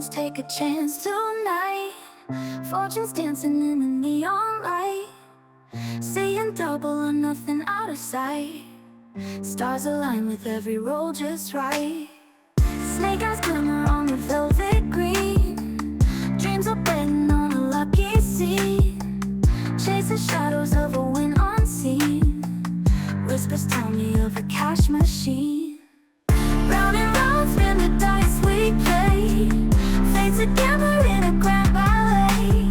moons take a chance tonight. Fortune's dancing in the neon light, seeing double or nothing out of sight. Stars align with every roll just right. Snake eyes glimmer on the velvet green. Dreams are betting on a lucky scene, chasing shadows of a wind unseen. Whispers tell me of a cash machine. Round and round spin the dice we play, fate together in a grand ballet.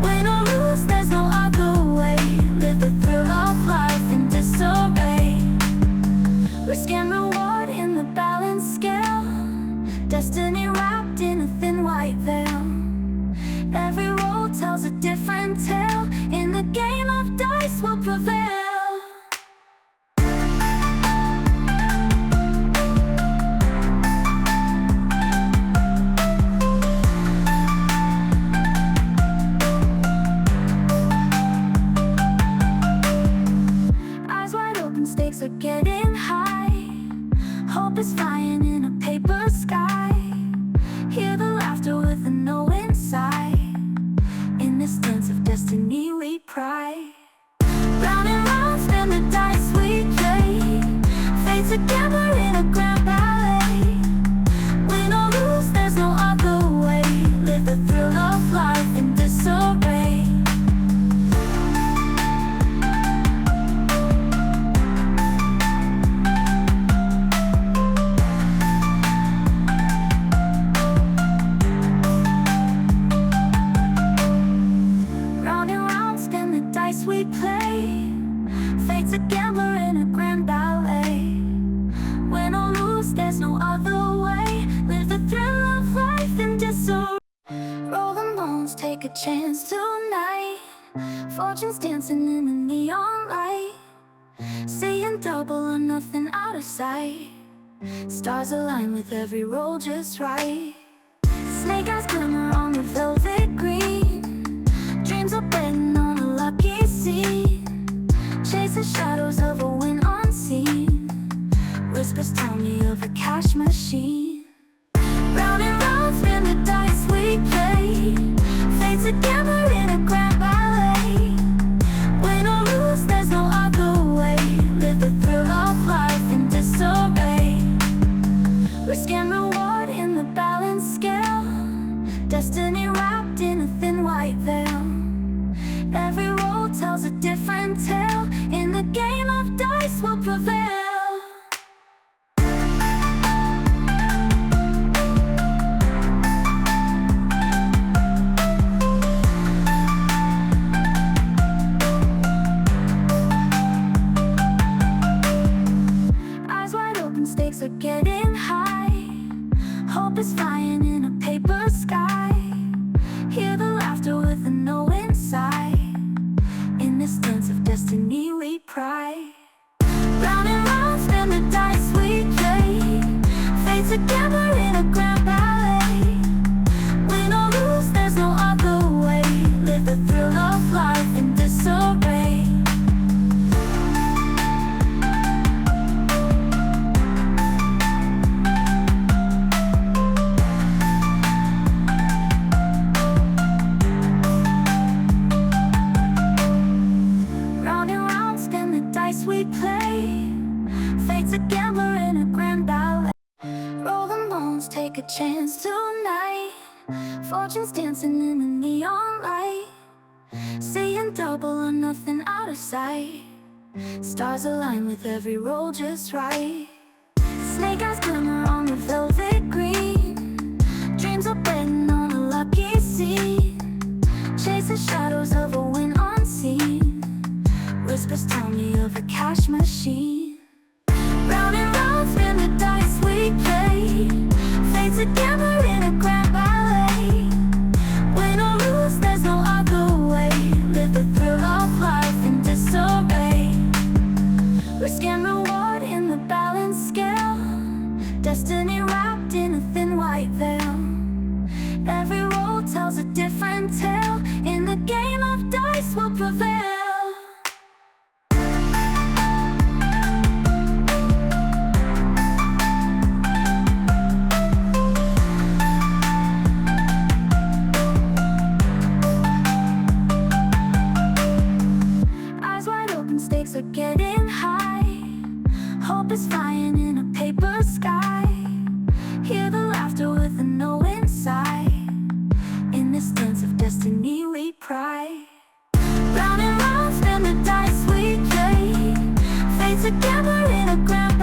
Win or lose, there's no other way. Live the thrill of life in disarray. Risk and reward in the balance scale, destiny wrapped in a thin white veil. Every roll tells a different tale. In the game of dice will prevail. Stakes are getting high, hope is flying in a paper sky. Hear the laughter with a no inside. In this dance of destiny we pry. Round and round spin the dice we play, fate together in a grand ballet. Win or lose, there's no other way. Live the thrill of life in disarray. We play, fate together in a grand ballet. Win or lose, there's no other way. Live the thrill of life in disarray. Roll the bones, take a chance tonight. Fortune's dancing in the neon light, seeing double or nothing out of sight. Stars align with every roll just right. Snake eyes glimmer on the velvet green. Dreams are betting on a lucky scene, chasing shadows of a wind unseen. Whispers tell me of a cash machine. Round and round spin the dice we play, fate together in a grand ballet. Win or lose, there's no other way. Live the thrill of life in disarray. Risk and reward in the balance scale, destiny wrapped in a thin white veil. Every roll tells a different tale. In the game of dice will prevail. Eyes wide open, stakes are getting high, hope is flying in a paper sky. Hear the laughter with a no inside. In this dance of destiny we pry. Round and round spin the dice we play, fate together in a grand ballet. Win or lose, there's no other way. Live the thrill of life in disarray. We play, fate together in a grand ballet. Roll the bones, take a chance tonight. Fortune's dancing in the neon light, seeing double or nothing out of sight. Stars align with every roll just right. Snake eyes glimmer on the velvet green. Dreams are betting on a lucky scene, chasing shadows of a wind unseen. Whispers tell me of a cash machine. Round and round spin the dice we play, fate together in a grand ballet. Win or lose, there's no other way. Live the thrill of life in disarray. Risk and reward in the balance scale, Hope is flying in a paper sky. Hear the laughter with a no inside. In this dance of destiny we pry. Round and round spin the dice we play. Fate together in a grand